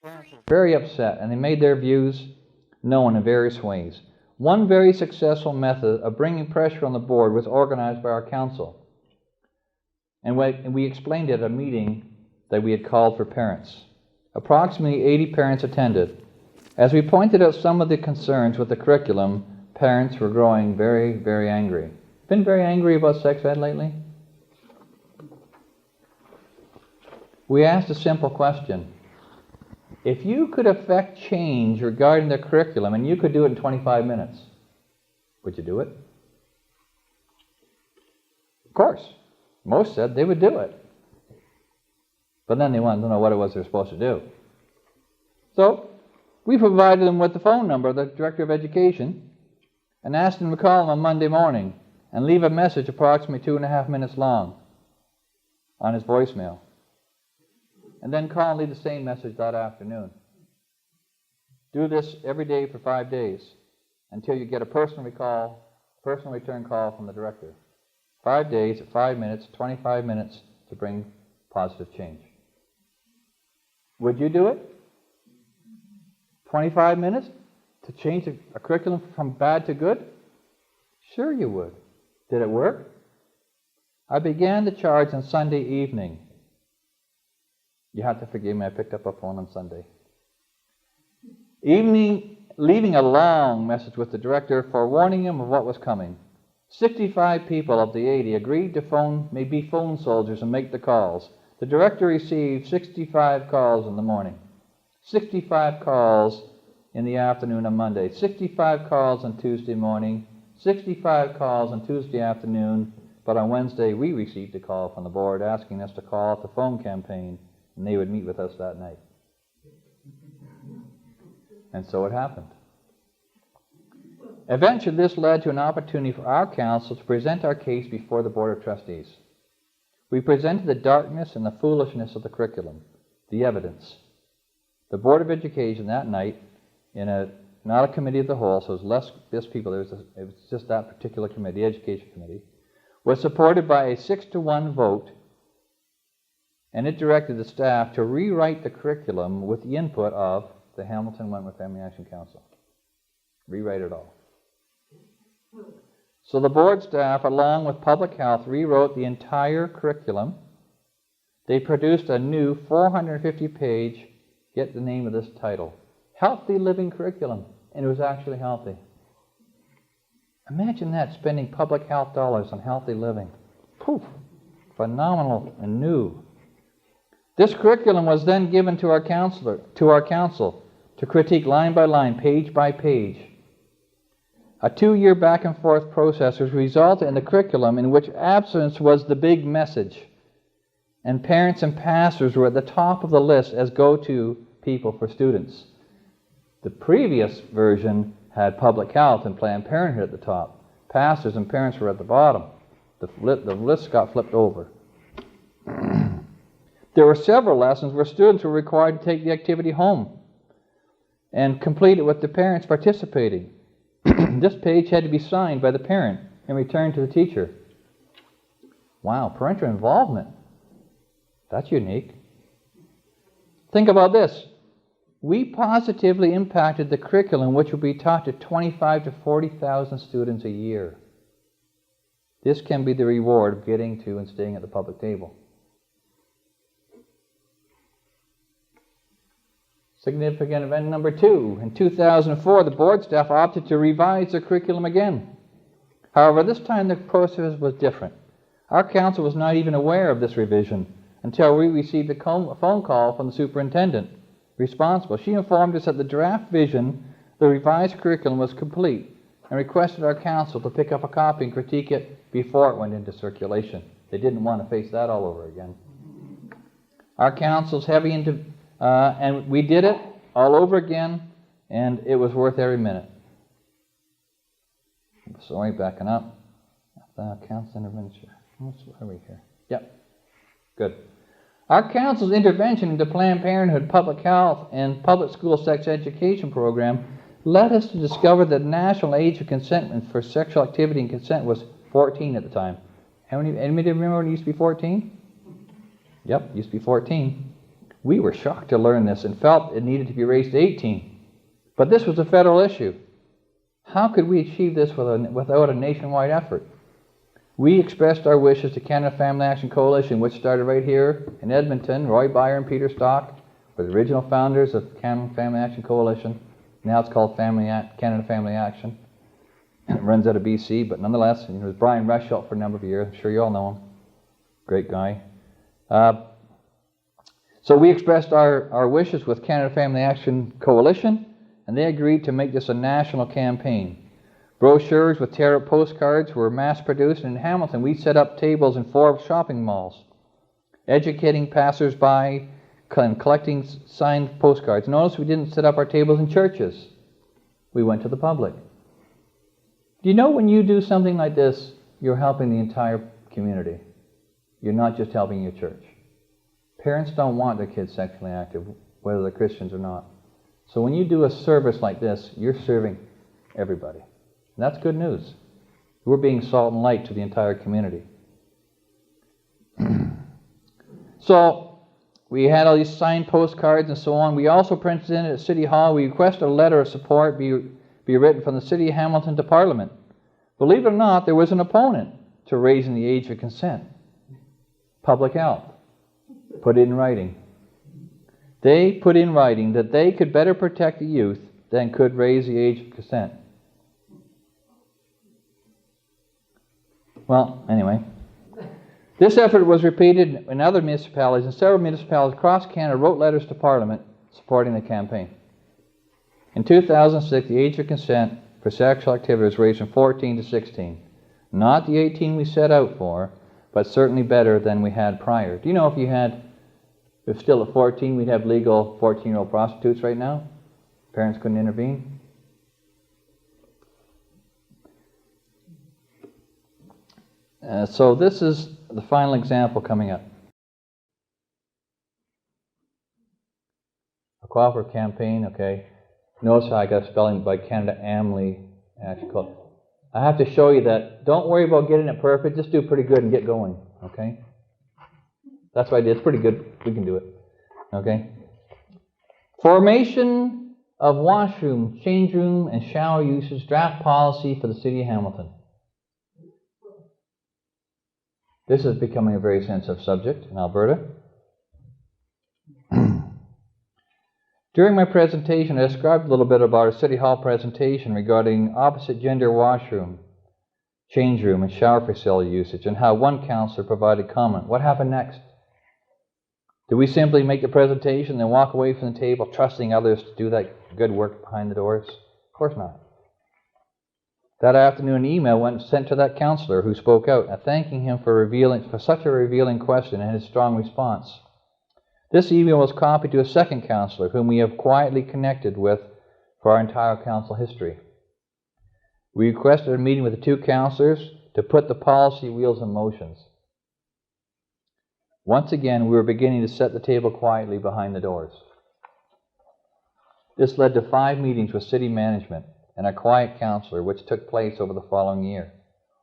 parents were very upset, and they made their views known in various ways. One very successful method of bringing pressure on the board was organized by our council, and we explained it at a meeting that we had called for parents. Approximately 80 parents attended. As we pointed out some of the concerns with the curriculum, parents were growing very, very angry. Been very angry about sex ed lately? We asked a simple question. If you could affect change regarding the curriculum and you could do it in 25 minutes, would you do it? Of course. Most said they would do it. But then they wanted to know what it was they were supposed to do. So we provided them with the phone number of the Director of Education and asked them to call him on Monday morning and leave a message approximately 2.5 minutes long on his voicemail. And then call and leave the same message that afternoon. Do this every day for 5 days until you get a personal return call from the director. 5 days at 5 minutes, 25 minutes to bring positive change. Would you do it? 25 minutes to change a curriculum from bad to good? Sure you would. Did it work? I began the charge on Sunday evening. You have to forgive me, I picked up a phone on Sunday. Leaving a long message with the director forewarning him of what was coming. 65 people of the 80 agreed to be phone soldiers and make the calls. The director received 65 calls in the morning, 65 calls in the afternoon on Monday, 65 calls on Tuesday morning, 65 calls on Tuesday afternoon, but on Wednesday we received a call from the board asking us to call out the phone campaign, and they would meet with us that night. And so it happened. Eventually this led to an opportunity for our council to present our case before the Board of Trustees. We presented the darkness and the foolishness of the curriculum, the evidence. The Board of Education that night, not a committee of the whole, so it was less people, it was just that particular committee, the Education Committee, was supported by a 6-to-1 vote, and it directed the staff to rewrite the curriculum with the input of the Hamilton Wentworth Family Action Council. Rewrite it all. So the board staff, along with public health, rewrote the entire curriculum. They produced a new 450-page, get the name of this title, Healthy Living Curriculum, and it was actually healthy. Imagine that, spending public health dollars on healthy living. Poof! Phenomenal and new. This curriculum was then given to our council to critique line by line, page by page. A 2-year back and forth process has resulted in the curriculum in which abstinence was the big message, and parents and pastors were at the top of the list as go-to people for students. The previous version had public health and Planned Parenthood at the top. Pastors and parents were at the bottom. The list got flipped over. There were several lessons where students were required to take the activity home and complete it with the parents participating. This page had to be signed by the parent and returned to the teacher. Wow, parental involvement. That's unique. Think about this. We positively impacted the curriculum which will be taught to 25 to 40,000 students a year. This can be the reward of getting to and staying at the public table. Significant event number 2. In 2004, the board staff opted to revise the curriculum again. However, this time the process was different. Our council was not even aware of this revision until we received a phone call from the superintendent responsible. She informed us that the draft vision, the revised curriculum, was complete and requested our council to pick up a copy and critique it before it went into circulation. They didn't want to face that all over again. Our council's heavy into, and we did it all over again, and it was worth every minute. Sorry, backing up. Council intervention. Where are we here? Yep. Good. Our council's intervention into Planned Parenthood, public health, and public school sex education program led us to discover that the national age of consent for sexual activity and consent was 14 at the time. Anybody remember when it used to be 14? Yep, it used to be 14. We were shocked to learn this and felt it needed to be raised to 18. But this was a federal issue. How could we achieve this without a nationwide effort? We expressed our wishes to Canada Family Action Coalition, which started right here in Edmonton. Roy Byer and Peter Stock were the original founders of Canada Family Action Coalition. Now it's called Canada Family Action. It runs out of BC, but nonetheless, it was Brian Rushelt for a number of years. I'm sure you all know him. Great guy. So we expressed our wishes with Canada Family Action Coalition, and they agreed to make this a national campaign. Brochures with tear-up postcards were mass-produced, and in Hamilton we set up tables in 4 shopping malls, educating passers-by and collecting signed postcards. Notice we didn't set up our tables in churches. We went to the public. Do you know when you do something like this, you're helping the entire community? You're not just helping your church. Parents don't want their kids sexually active, whether they're Christians or not. So when you do a service like this, you're serving everybody. And that's good news. We're being salt and light to the entire community. So we had all these signed postcards and so on. We also printed in at City Hall. We requested a letter of support be written from the City of Hamilton to Parliament. Believe it or not, there was an opponent to raising the age of consent. Public Health put it in writing. They put in writing that they could better protect the youth than could raise the age of consent. Well, anyway, this effort was repeated in other municipalities, and several municipalities across Canada wrote letters to Parliament supporting the campaign. In 2006, the age of consent for sexual activity was raised from 14 to 16. Not the 18 we set out for, but certainly better than we had prior. Do you know if still at 14, we'd have legal 14-year-old prostitutes right now? Parents couldn't intervene? So this is the final example coming up. A cooperative campaign, okay. Notice how I got a spelling by Canada Amly. Actually, I have to show you that. Don't worry about getting it perfect. Just do pretty good and get going, okay? That's what I did. It's pretty good. We can do it, okay? Formation of washroom, change room, and shower usage draft policy for the City of Hamilton. This is becoming a very sensitive subject in Alberta. During my presentation, I described a little bit about a City Hall presentation regarding opposite gender washroom, change room, and shower facility usage, and how one counselor provided comment. What happened next? Did we simply make the presentation and then walk away from the table, trusting others to do that good work behind the doors? Of course not. That afternoon, an email went sent to that counselor who spoke out, thanking him for such a revealing question and his strong response. This email was copied to a second counselor, whom we have quietly connected with for our entire council history. We requested a meeting with the two councillors to put the policy wheels in motion. Once again, we were beginning to set the table quietly behind the doors. This led to 5 meetings with city management and a quiet councillor, which took place over the following year.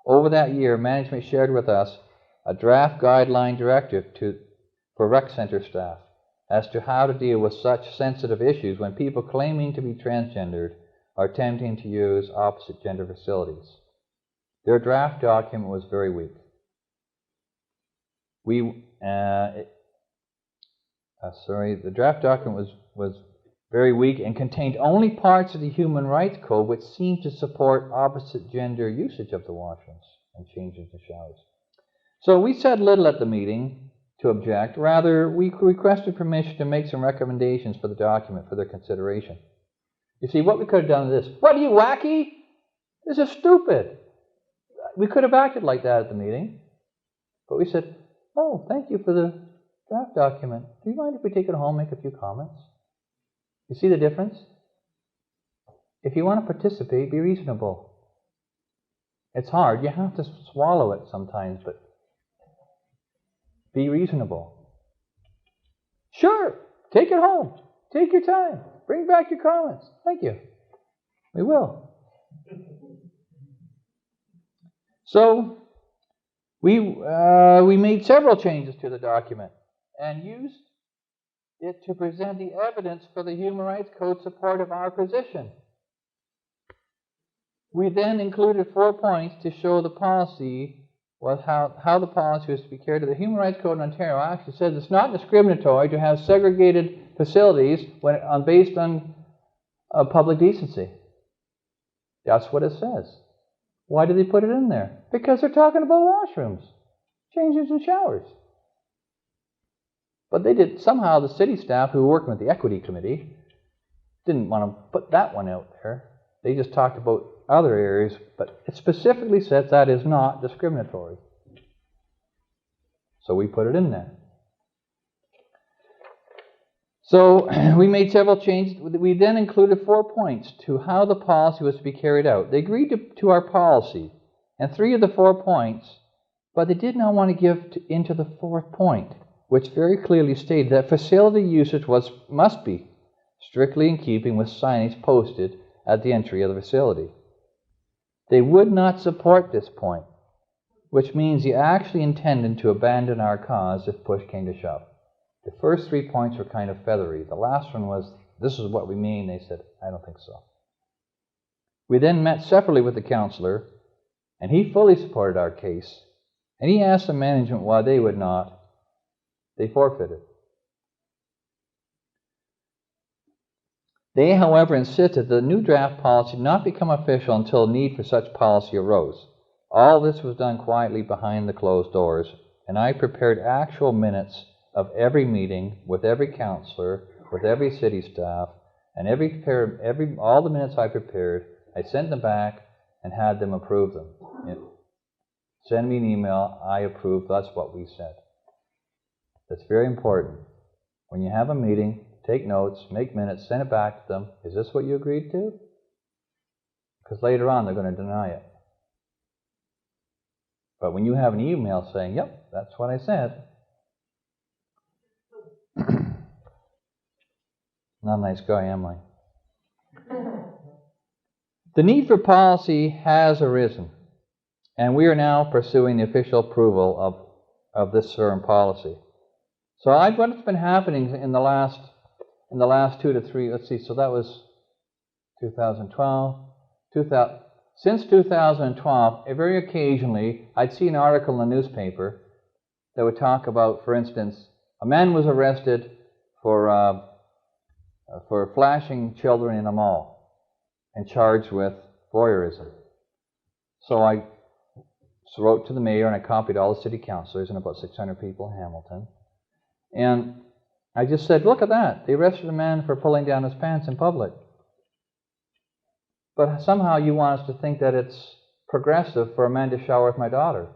Over that year, management shared with us a draft guideline directive for rec center staff as to how to deal with such sensitive issues when people claiming to be transgendered are attempting to use opposite gender facilities. Their draft document was very weak. The draft document was very weak and contained only parts of the Human Rights Code which seemed to support opposite gender usage of the washrooms and changes to showers. So we said little at the meeting to object. Rather, we requested permission to make some recommendations for the document for their consideration. You see, what we could have done is this. What, are you wacky? This is stupid. We could have acted like that at the meeting. But we said, oh, thank you for the draft document. Do you mind if we take it home and make a few comments? You see the difference? If you want to participate, be reasonable. It's hard. You have to swallow it sometimes, but be reasonable. Sure, take it home. Take your time. Bring back your comments. Thank you. We will. So, we made several changes to the document and used it to present the evidence for the Human Rights Code support of our position. We then included 4 points to show the policy was how the policy was to be carried out. The Human Rights Code in Ontario actually says it's not discriminatory to have segregated facilities based on public decency. That's what it says. Why did they put it in there? Because they're talking about washrooms, changes and showers. But they did, somehow the city staff who were working with the equity committee didn't want to put that one out there. They just talked about other areas, but it specifically says that is not discriminatory. So we put it in there. So we made several changes. We then included 4 points to how the policy was to be carried out. They agreed to our policy and 3 of the 4 points, but they did not want to give into the 4th point, which very clearly stated that facility usage must be strictly in keeping with signage posted at the entry of the facility. They would not support this point, which means they actually intended to abandon our cause if push came to shove. The first 3 points were kind of feathery. The last one was, this is what we mean. They said, I don't think so. We then met separately with the councillor, and he fully supported our case, and he asked the management why they would not. They forfeited. They, however, insisted that the new draft policy not become official until a need for such policy arose. All this was done quietly behind the closed doors, and I prepared actual minutes of every meeting with every councillor, with every city staff, and all the minutes I prepared, I sent them back and had them approve them. Send me an email, I approve, that's what we said. That's very important. When you have a meeting, take notes, make minutes, send it back to them. Is this what you agreed to? Because later on they're going to deny it. But when you have an email saying, yep, that's what I said, not a nice guy, am I? The need for policy has arisen, and we are now pursuing the official approval of this certain policy. So what's been happening in the last 2 to 3, let's see, so that was 2012. Since 2012, very occasionally, I'd see an article in the newspaper that would talk about, for instance, a man was arrested for flashing children in a mall and charged with voyeurism. So I wrote to the mayor and I copied all the city councillors and about 600 people in Hamilton. And I just said, look at that. They arrested a man for pulling down his pants in public. But somehow you want us to think that it's progressive for a man to shower with my daughter.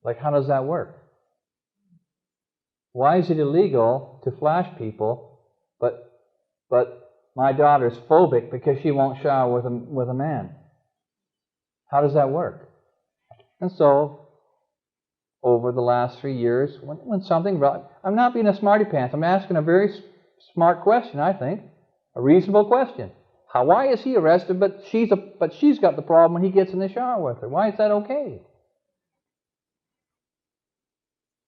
Like, how does that work? Why is it illegal to flash people, but my daughter's phobic because she won't shower with a man. How does that work? And so, over the last 3 years, when something... I'm not being a smarty pants. I'm asking a very smart question, I think. A reasonable question. Why is he arrested, but she's got the problem when he gets in the shower with her? Why is that okay?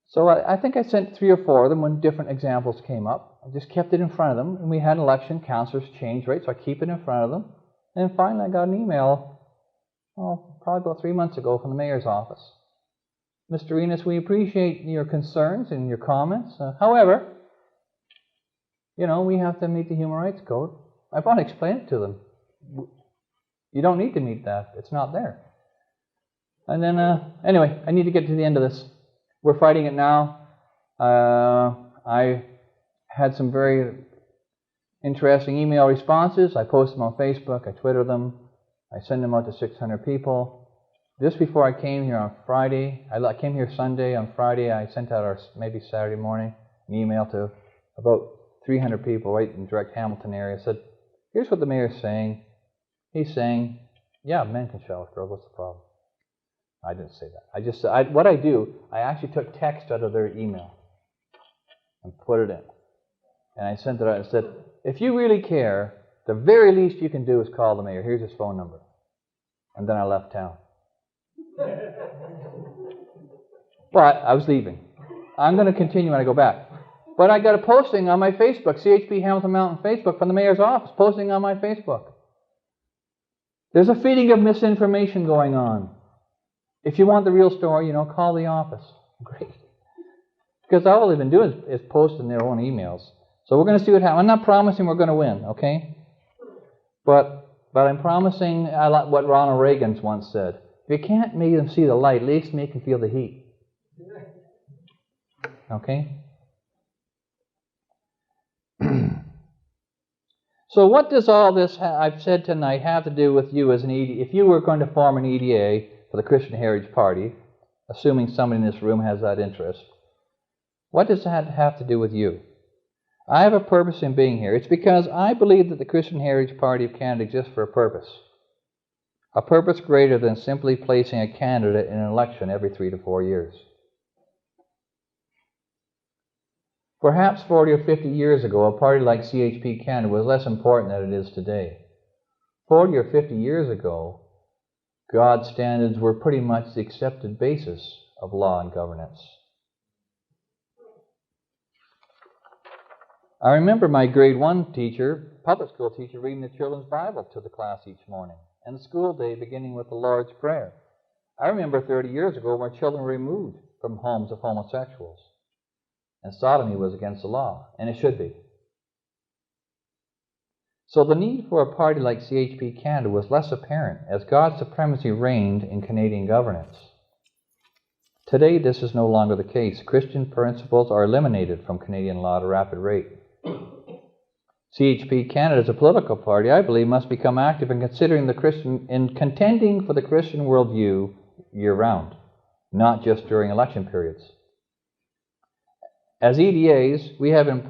So I think I sent 3 or 4 of them when different examples came up. I just kept it in front of them, and we had an election. Counselors changed, right? So I keep it in front of them. And finally I got an email, probably about 3 months ago, from the mayor's office. Mr. Enos, we appreciate your concerns and your comments. However, we have to meet the Human Rights Code. I've already explained it to them. You don't need to meet that. It's not there. And then, anyway, I need to get to the end of this. We're fighting it now. I had some very interesting email responses. I post them on Facebook. I Twitter them. I send them out to 600 people. Just before I came here on Friday, I came here Sunday. On Friday, I sent out, maybe Saturday morning, an email to about 300 people right in direct Hamilton area. I said, here's what the mayor's saying. He's saying, yeah, men can shower with girls. What's the problem? I didn't say that. What I do, I actually took text out of their email and put it in. And I sent it out and said, if you really care, the very least you can do is call the mayor. Here's his phone number. And then I left town. But I was leaving. I'm going to continue when I go back. But I got a posting on my Facebook, CHP Hamilton Mountain Facebook, from the mayor's office, posting on my Facebook. There's a feeding of misinformation going on. If you want the real story, call the office. Great. Because all they've been doing is posting their own emails. So we're going to see what happens. I'm not promising we're going to win, okay? But I'm promising, I like what Ronald Reagan once said. If you can't make them see the light, at least make them feel the heat. Okay? So what does all this I've said tonight have to do with you as an EDA? If you were going to form an EDA for the Christian Heritage Party, assuming somebody in this room has that interest, what does that have to do with you? I have a purpose in being here. It's because I believe that the Christian Heritage Party of Canada exists for a purpose greater than simply placing a candidate in an election every 3 to 4 years. Perhaps 40 or 50 years ago, a party like CHP Canada was less important than it is today. 40 or 50 years ago, God's standards were pretty much the accepted basis of law and governance. I remember my grade 1 teacher, public school teacher, reading the children's Bible to the class each morning, and the school day beginning with the Lord's Prayer. I remember 30 years ago when children were removed from homes of homosexuals, and sodomy was against the law, and it should be. So the need for a party like CHP Canada was less apparent as God's supremacy reigned in Canadian governance. Today, this is no longer the case. Christian principles are eliminated from Canadian law at a rapid rate. CHP Canada as a political party, I believe, must become active in contending for the Christian worldview year-round, not just during election periods. As EDAs, we have an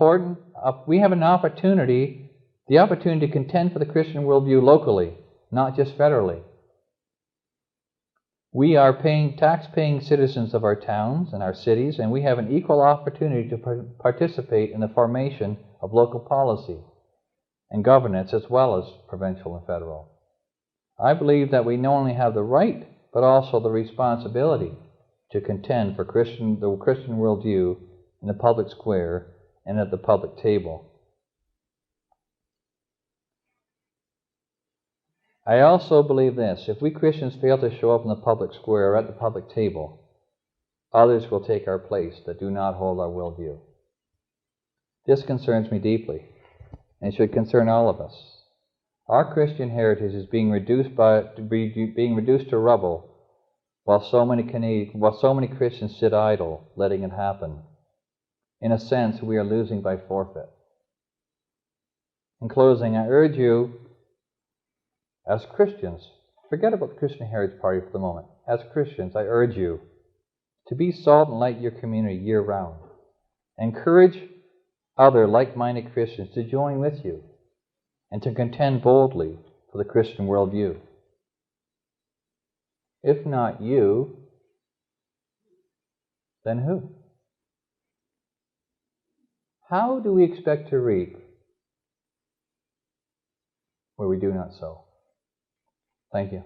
opportunity, the opportunity to contend for the Christian worldview locally, not just federally. We are tax-paying citizens of our towns and our cities, and we have an equal opportunity to participate in the formation of local policy and governance as well as provincial and federal. I believe that we not only have the right, but also the responsibility to contend for the Christian worldview in the public square and at the public table. I also believe this: if we Christians fail to show up in the public square or at the public table, others will take our place that do not hold our worldview. This concerns me deeply, and should concern all of us. Our Christian heritage is being reduced to rubble, while so many Christians sit idle, letting it happen. In a sense, we are losing by forfeit. In closing, I urge you, as Christians, forget about the Christian Heritage Party for the moment. As Christians, I urge you to be salt and light in your community year-round. Encourage other like-minded Christians to join with you and to contend boldly for the Christian worldview? If not you, then who? How do we expect to reap where we do not sow? Thank you.